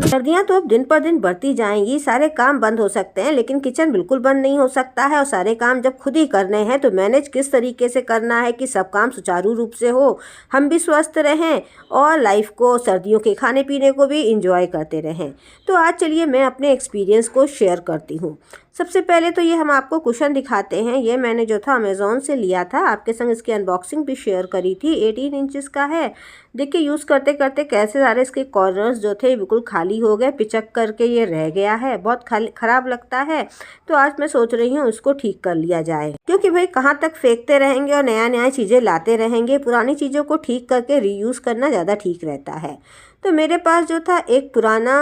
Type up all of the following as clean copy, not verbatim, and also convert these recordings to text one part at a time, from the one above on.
सर्दियाँ तो अब दिन पर दिन बढ़ती जाएंगी, सारे काम बंद हो सकते हैं लेकिन किचन बिल्कुल बंद नहीं हो सकता है। और सारे काम जब खुद ही करने हैं तो मैनेज किस तरीके से करना है कि सब काम सुचारू रूप से हो, हम भी स्वस्थ रहें और लाइफ को, सर्दियों के खाने पीने को भी इंजॉय करते रहें। तो आज चलिए मैं अपने एक्सपीरियंस को शेयर करती हूँ। सबसे पहले तो ये हम आपको कुशन दिखाते हैं। ये मैंने जो था अमेज़ॉन से लिया था, आपके संग इसकी अनबॉक्सिंग भी शेयर करी थी। 18 इंचेस का है। देखिए यूज़ करते करते कैसे सारे इसके कॉर्नर्स जो थे बिल्कुल खाली हो गए, पिचक करके ये रह गया है, बहुत ख़राब लगता है। तो आज मैं सोच रही हूँ इसको ठीक कर लिया जाए, क्योंकि भाई कहाँ तक फेंकते रहेंगे और नया नया चीज़ें लाते रहेंगे। पुरानी चीज़ों को ठीक करके रीयूज़ करना ज़्यादा ठीक रहता है। तो मेरे पास जो था एक पुराना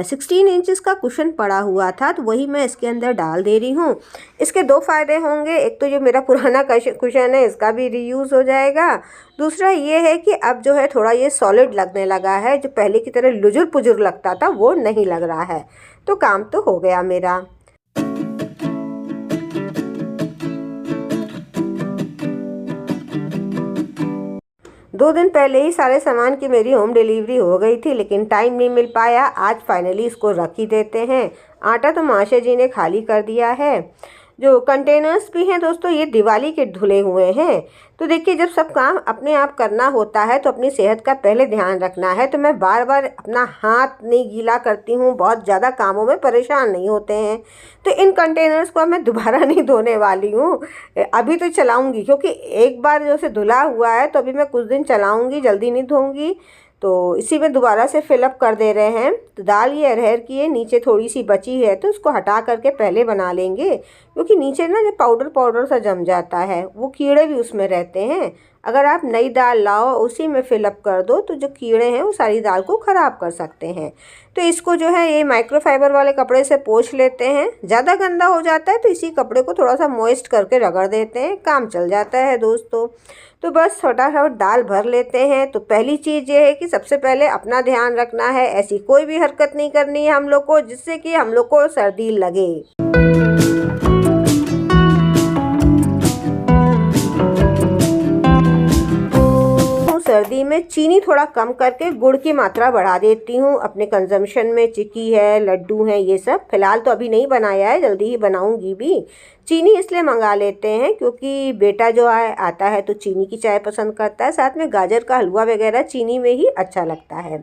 16 इंचेस का कुशन पड़ा हुआ था, तो वही मैं इसके अंदर डाल दे रही हूँ। इसके दो फ़ायदे होंगे, एक तो जो मेरा पुराना कुशन है इसका भी रीयूज़ हो जाएगा। दूसरा ये है कि अब जो है थोड़ा ये सॉलिड लगने लगा है, जो पहले की तरह लुजुर पुजुर लगता था वो नहीं लग रहा है। तो काम तो हो गया मेरा। 2 दिन पहले ही सारे सामान की मेरी होम डिलीवरी हो गई थी, लेकिन टाइम नहीं मिल पाया। आज फाइनली इसको रख ही देते हैं। आटा तो माशा जी ने खाली कर दिया है। जो कंटेनर्स भी हैं दोस्तों, ये दिवाली के धुले हुए हैं। तो देखिए, जब सब काम अपने आप करना होता है तो अपनी सेहत का पहले ध्यान रखना है। तो मैं बार बार अपना हाथ नहीं गीला करती हूँ, बहुत ज़्यादा कामों में परेशान नहीं होते हैं। तो इन कंटेनर्स को मैं दोबारा नहीं धोने वाली हूँ, अभी तो चलाऊँगी, क्योंकि एक बार जो से धुला हुआ है तो अभी मैं कुछ दिन चलाऊँगी, जल्दी नहीं धोऊँगी। तो इसी में दोबारा से फिलअप कर दे रहे हैं। तो दाल ये अरहर की है, नीचे थोड़ी सी बची है तो उसको हटा करके पहले बना लेंगे, क्योंकि नीचे ना जो पाउडर पाउडर सा जम जाता है, वो कीड़े भी उसमें रहते हैं। अगर आप नई दाल लाओ उसी में फिलअप कर दो तो जो कीड़े हैं वो सारी दाल को ख़राब कर सकते हैं। तो इसको जो है ये माइक्रोफाइबर वाले कपड़े से पोंछ लेते हैं। ज़्यादा गंदा हो जाता है तो इसी कपड़े को थोड़ा सा मॉइस्ट करके रगड़ देते हैं, काम चल जाता है दोस्तों। तो बस फटाफट दाल भर लेते हैं। तो पहली चीज़ ये है कि सबसे पहले अपना ध्यान रखना है, ऐसी कोई भी हरकत नहीं करनी है हम लोग को जिससे कि हम लोग को सर्दी लगे। सर्दी में चीनी थोड़ा कम करके गुड़ की मात्रा बढ़ा देती हूँ अपने कंजम्पशन में। चिक्की है, लड्डू हैं, ये सब फिलहाल तो अभी नहीं बनाया है, जल्दी ही बनाऊँगी भी। चीनी इसलिए मंगा लेते हैं क्योंकि बेटा जो आता है तो चीनी की चाय पसंद करता है, साथ में गाजर का हलवा वगैरह चीनी में ही अच्छा लगता है।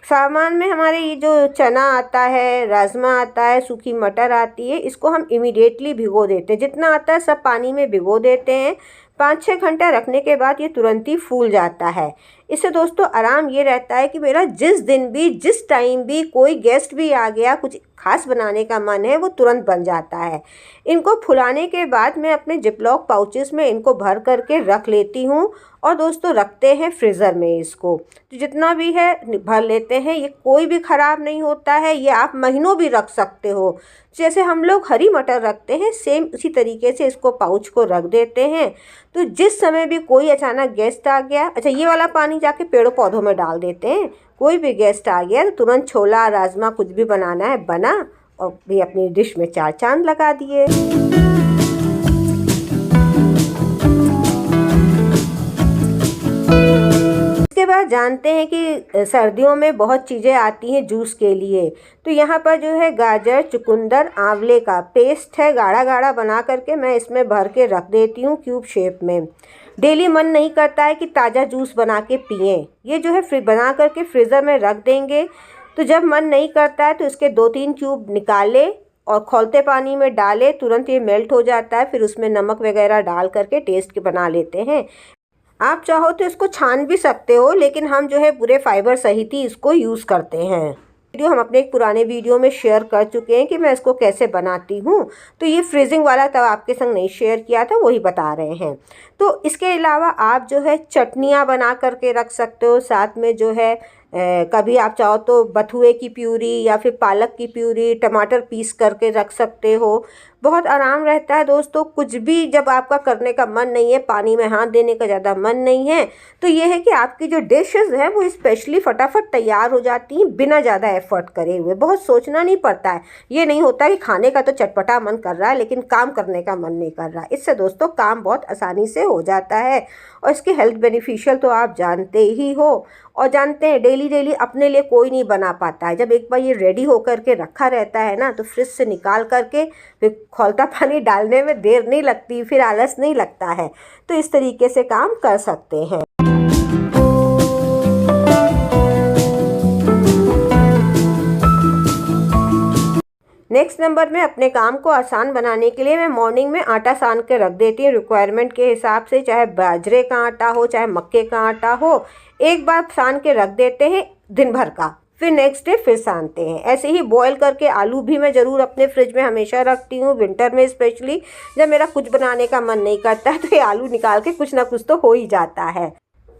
सामान में हमारे ये जो चना आता है, राजमा आता है, सूखी मटर आती है, इसको हम इमीडिएटली भिगो देते हैं। जितना आता है सब पानी में भिगो देते हैं। 5-6 घंटा रखने के बाद ये तुरंत ही फूल जाता है। इससे दोस्तों आराम ये रहता है कि मेरा जिस दिन भी, जिस टाइम भी कोई गेस्ट भी आ गया, कुछ खास बनाने का मन है, वो तुरंत बन जाता है। इनको फुलाने के बाद मैं अपने जिपलॉक पाउचेस में इनको भर करके रख लेती हूँ और दोस्तों रखते हैं फ्रीज़र में। इसको तो जितना भी है भर लेते हैं, ये कोई भी ख़राब नहीं होता है, ये आप महीनों भी रख सकते हो। जैसे हम लोग हरी मटर रखते हैं, सेम उसी तरीके से इसको पाउच को रख देते हैं। तो जिस समय भी कोई अचानक गेस्ट आ गया, अच्छा ये वाला पानी जाके पेड़ों पौधों में डाल देते हैं। कोई भी गेस्ट आ गया तो तुरंत छोला, राजमा कुछ भी बनाना है बना और भी अपनी डिश में 4 चांद लगा दिए। इसके बाद जानते हैं कि सर्दियों में बहुत चीज़ें आती हैं जूस के लिए। तो यहाँ पर जो है गाजर, चुकंदर, आंवले का पेस्ट है, गाढ़ा गाढ़ा बना करके मैं इसमें भर के रख देती हूँ क्यूब शेप में। डेली मन नहीं करता है कि ताज़ा जूस बना के पिएं, ये जो है बना करके फ्रीज़र में रख देंगे। तो जब मन नहीं करता है तो इसके 2-3 क्यूब निकाले और खौलते पानी में डाले, तुरंत ये मेल्ट हो जाता है। फिर उसमें नमक वगैरह डाल करके टेस्ट के बना लेते हैं। आप चाहो तो इसको छान भी सकते हो, लेकिन हम जो है पूरे फाइबर सहित ही इसको यूज़ करते हैं। वीडियो हम अपने एक पुराने वीडियो में शेयर कर चुके हैं कि मैं इसको कैसे बनाती हूँ। तो ये फ्रीजिंग वाला तब आपके संग नहीं शेयर किया था, वही बता रहे हैं। तो इसके अलावा आप जो है चटनियाँ बना करके रख सकते हो। साथ में जो है कभी आप चाहो तो बथुए की प्यूरी या फिर पालक की प्यूरी, टमाटर पीस करके रख सकते हो। बहुत आराम रहता है दोस्तों। कुछ भी जब आपका करने का मन नहीं है, पानी में हाथ देने का ज़्यादा मन नहीं है, तो ये है कि आपकी जो डिशेज़ हैं वो स्पेशली फटाफट तैयार हो जाती हैं बिना ज़्यादा एफर्ट करे हुए। बहुत सोचना नहीं पड़ता है। ये नहीं होता कि खाने का तो चटपटा मन कर रहा है लेकिन काम करने का मन नहीं कर रहा। इससे दोस्तों काम बहुत आसानी से हो जाता है और इसके हेल्थ बेनिफिशियल तो आप जानते ही हो। और जानते हैं डेली डेली अपने लिए कोई नहीं बना पाता है। जब एक बार ये रेडी होकर के रखा रहता है ना, तो फ्रिज से निकाल करके फिर खौलता पानी डालने में देर नहीं लगती, फिर आलस नहीं लगता है। तो इस तरीके से काम कर सकते हैं। नेक्स्ट नंबर में अपने काम को आसान बनाने के लिए मैं मॉर्निंग में आटा सान के रख देती हूँ रिक्वायरमेंट के हिसाब से, चाहे बाजरे का आटा हो चाहे मक्के का आटा हो। एक बार सान के रख देते हैं दिन भर का, फिर नेक्स्ट डे फिर सानते हैं। ऐसे ही बॉयल करके आलू भी मैं ज़रूर अपने फ्रिज में हमेशा रखती हूँ, विंटर में स्पेशली जब मेरा कुछ बनाने का मन नहीं करता है तो ये आलू निकाल के कुछ ना कुछ तो हो ही जाता है।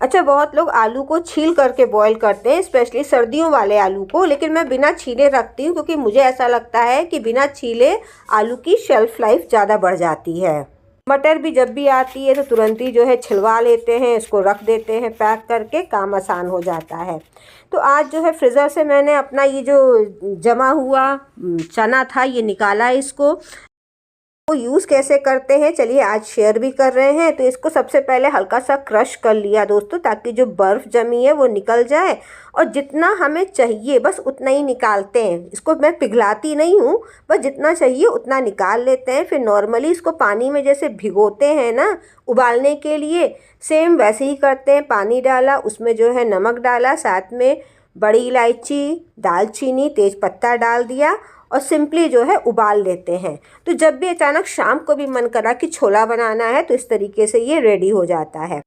अच्छा, बहुत लोग आलू को छील करके बॉईल करते हैं, स्पेशली सर्दियों वाले आलू को, लेकिन मैं बिना छीले रखती हूँ क्योंकि मुझे ऐसा लगता है कि बिना छीले आलू की शेल्फ लाइफ ज़्यादा बढ़ जाती है। मटर भी जब भी आती है तो तुरंत ही जो है छिलवा लेते हैं, इसको रख देते हैं पैक करके, काम आसान हो जाता है। तो आज जो है फ्रीज़र से मैंने अपना ये जो जमा हुआ चना था ये निकाला, इसको वो यूज़ कैसे करते हैं चलिए आज शेयर भी कर रहे हैं। तो इसको सबसे पहले हल्का सा क्रश कर लिया दोस्तों, ताकि जो बर्फ़ जमी है वो निकल जाए और जितना हमें चाहिए बस उतना ही निकालते हैं। इसको मैं पिघलाती नहीं हूँ, बस जितना चाहिए उतना निकाल लेते हैं। फिर नॉर्मली इसको पानी में जैसे भिगोते हैं ना उबालने के लिए, सेम वैसे ही करते हैं। पानी डाला, उसमें जो है नमक डाला, साथ में बड़ी इलायची, दालचीनी, तेज़पत्ता डाल दिया और सिंपली जो है उबाल लेते हैं। तो जब भी अचानक शाम को भी मन करा कि छोला बनाना है तो इस तरीके से ये रेडी हो जाता है।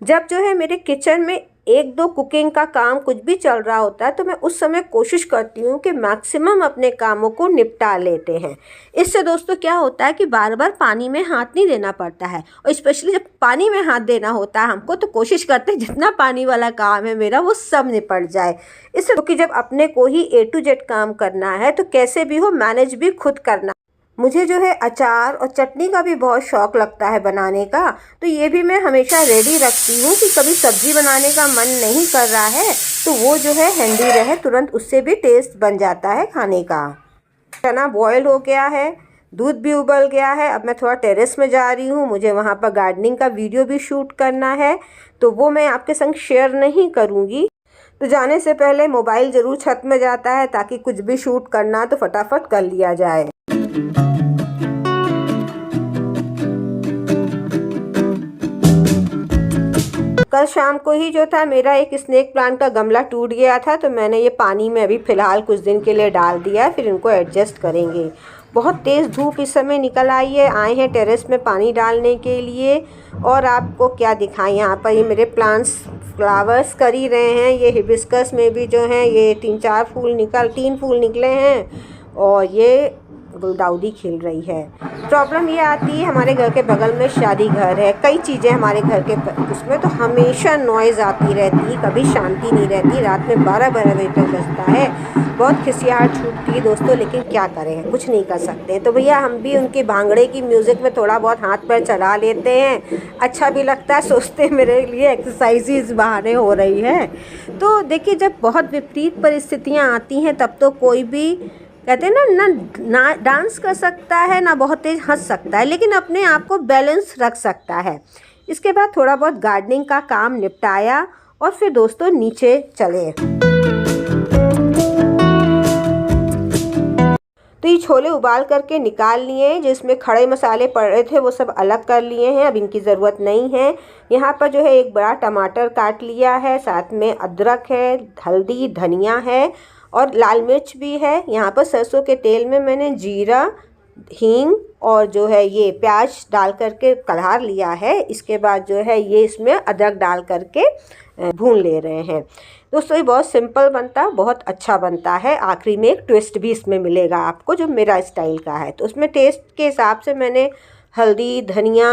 जब जो है मेरे किचन में एक दो कुकिंग का काम कुछ भी चल रहा होता है तो मैं उस समय कोशिश करती हूँ कि मैक्सिमम अपने कामों को निपटा लेते हैं। इससे दोस्तों क्या होता है कि बार बार पानी में हाथ नहीं देना पड़ता है, और स्पेशली जब पानी में हाथ देना होता है हमको तो कोशिश करते हैं जितना पानी वाला काम है मेरा वो सब निपट जाए। इससे क्योंकि जब अपने को ही A to Z काम करना है तो कैसे भी हो मैनेज भी खुद करना। मुझे जो है अचार और चटनी का भी बहुत शौक़ लगता है बनाने का, तो ये भी मैं हमेशा रेडी रखती हूँ कि कभी सब्ज़ी बनाने का मन नहीं कर रहा है तो वो जो है हैंडी रहे, तुरंत उससे भी टेस्ट बन जाता है खाने का। चना बॉयल हो गया है, दूध भी उबल गया है। अब मैं थोड़ा टेरेस में जा रही हूँ, मुझे वहाँ पर गार्डनिंग का वीडियो भी शूट करना है तो वो मैं आपके संग शेयर नहीं करूँगी। तो जाने से पहले मोबाइल ज़रूर छत में जाता है ताकि कुछ भी शूट करना तो फटाफट कर लिया जाए। कल शाम को ही जो था मेरा एक स्नेक प्लांट का गमला टूट गया था, तो मैंने ये पानी में अभी फ़िलहाल कुछ दिन के लिए डाल दिया है, फिर इनको एडजस्ट करेंगे। बहुत तेज़ धूप इस समय निकल आई है, आए हैं टेरेस में पानी डालने के लिए। और आपको क्या दिखाएं, यहाँ पर ये मेरे प्लांट्स फ्लावर्स कर ही रहे हैं। ये हिबिस्कस में भी जो हैं ये 3 फूल निकले हैं और ये गुलदाउदी खिल रही है। प्रॉब्लम ये आती है हमारे घर के बगल में शादी घर है, कई चीज़ें हमारे घर के उसमें तो हमेशा नॉइज़ आती रहती है, कभी शांति नहीं रहती। रात में 12-12 बजे तक बजता है, बहुत खिसियाहट छूटती है दोस्तों, लेकिन क्या करें, कुछ नहीं कर सकते। तो भैया हम भी उनकी भांगड़े की म्यूज़िक में थोड़ा बहुत हाथ पैर चला लेते हैं, अच्छा भी लगता है, सोचते हैं मेरे लिए एक्सरसाइज इस बहाने हो रही है। तो देखिए जब बहुत विपरीत परिस्थितियाँ आती हैं तब तो कोई भी कहते हैं ना डांस कर सकता है ना बहुत तेज़ हंस सकता है, लेकिन अपने आप को बैलेंस रख सकता है। इसके बाद थोड़ा बहुत गार्डनिंग का काम निपटाया और फिर दोस्तों नीचे चले। तो ये छोले उबाल करके निकाल लिए, जिसमें खड़े मसाले पड़े थे वो सब अलग कर लिए हैं, अब इनकी ज़रूरत नहीं है। यहाँ पर जो है एक बड़ा टमाटर काट लिया है, साथ में अदरक है, हल्दी, धनिया है और लाल मिर्च भी है। यहाँ पर सरसों के तेल में मैंने जीरा, हींग और जो है ये प्याज डाल करके कढ़ा लिया है। इसके बाद जो है ये इसमें अदरक डाल करके भून ले रहे हैं। दोस्तों ये बहुत सिंपल बनता है, बहुत अच्छा बनता है। आखिरी में एक ट्विस्ट भी इसमें मिलेगा आपको जो मेरा स्टाइल का है। तो उसमें टेस्ट के हिसाब से मैंने हल्दी, धनिया,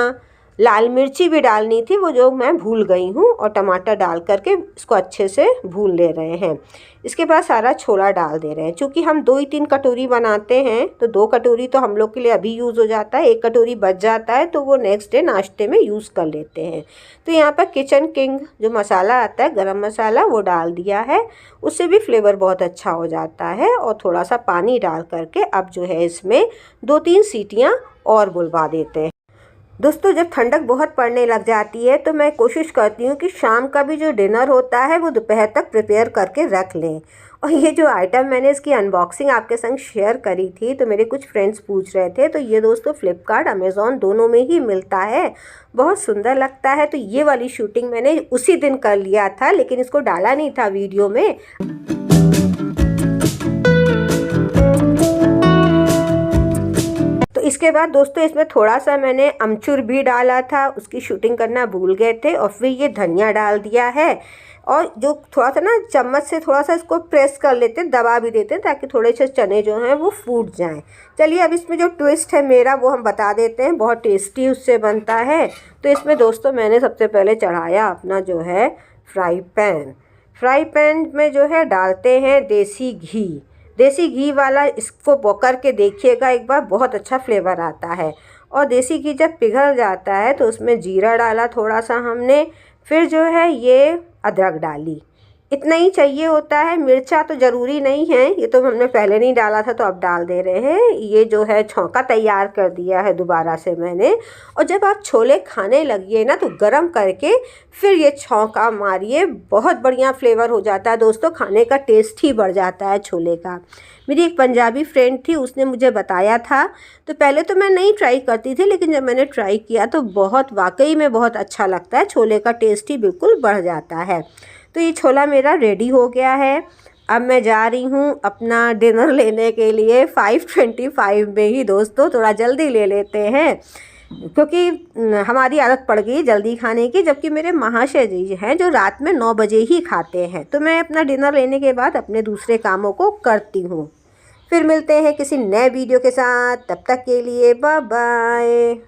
लाल मिर्ची भी डालनी थी, वो जो मैं भूल गई हूँ, और टमाटर डाल करके इसको अच्छे से भून ले रहे हैं। इसके बाद सारा छोला डाल दे रहे हैं। चूँकि हम 2 ही 3 कटोरी बनाते हैं तो 2 कटोरी तो हम लोग के लिए अभी यूज़ हो जाता है, 1 कटोरी बच जाता है तो वो नेक्स्ट डे नाश्ते में यूज़ कर लेते हैं। तो यहाँ पर किचन किंग जो मसाला आता है, गरम मसाला, वो डाल दिया है, उससे भी फ्लेवर बहुत अच्छा हो जाता है। और थोड़ा सा पानी डाल करके अब जो है इसमें 2-3 सीटियाँ और बुलवा देते हैं। दोस्तों, जब ठंडक बहुत पड़ने लग जाती है तो मैं कोशिश करती हूँ कि शाम का भी जो डिनर होता है वो दोपहर तक प्रिपेयर करके रख लें। और ये जो आइटम मैंने इसकी अनबॉक्सिंग आपके संग शेयर करी थी तो मेरे कुछ फ्रेंड्स पूछ रहे थे, तो ये दोस्तों फ्लिपकार्ट, अमेज़ॉन दोनों में ही मिलता है, बहुत सुंदर लगता है। तो ये वाली शूटिंग मैंने उसी दिन कर लिया था, लेकिन इसको डाला नहीं था वीडियो में। इसके बाद दोस्तों इसमें थोड़ा सा मैंने अमचूर भी डाला था, उसकी शूटिंग करना भूल गए थे। और फिर ये धनिया डाल दिया है, और जो थोड़ा सा ना चम्मच से थोड़ा सा इसको प्रेस कर लेते हैं, दबा भी देते हैं ताकि थोड़े से चने जो हैं वो फूट जाएं। चलिए अब इसमें जो ट्विस्ट है मेरा वो हम बता देते हैं, बहुत टेस्टी उससे बनता है। तो इसमें दोस्तों मैंने सबसे पहले चढ़ाया अपना जो है फ्राई पैन में जो है डालते हैं देसी घी वाला। इसको करके देखिएगा एक बार, बहुत अच्छा फ्लेवर आता है। और देसी घी जब पिघल जाता है तो उसमें जीरा डाला थोड़ा सा हमने, फिर जो है ये अदरक डाली। इतना ही चाहिए होता है, मिर्चा तो ज़रूरी नहीं है, ये तो हमने पहले नहीं डाला था तो अब डाल दे रहे हैं। ये जो है छौंका तैयार कर दिया है दोबारा से मैंने। और जब आप छोले खाने लगिए ना तो गरम करके फिर ये छौंका मारिए, बहुत बढ़िया फ्लेवर हो जाता है दोस्तों, खाने का टेस्ट ही बढ़ जाता है छोले का। मेरी एक पंजाबी फ्रेंड थी, उसने मुझे बताया था, तो पहले तो मैं नहीं ट्राई करती थी, लेकिन जब मैंने ट्राई किया तो बहुत वाकई में बहुत अच्छा लगता है, छोले का टेस्ट ही बिल्कुल बढ़ जाता है। तो ये छोला मेरा रेडी हो गया है। अब मैं जा रही हूँ अपना डिनर लेने के लिए 5:25 में ही दोस्तों, थोड़ा जल्दी ले लेते हैं क्योंकि हमारी आदत पड़ गई जल्दी खाने की, जबकि मेरे महाशय जी हैं जो रात में 9 बजे ही खाते हैं। तो मैं अपना डिनर लेने के बाद अपने दूसरे कामों को करती हूँ। फिर मिलते हैं किसी नए वीडियो के साथ, तब तक के लिए बाय बाय।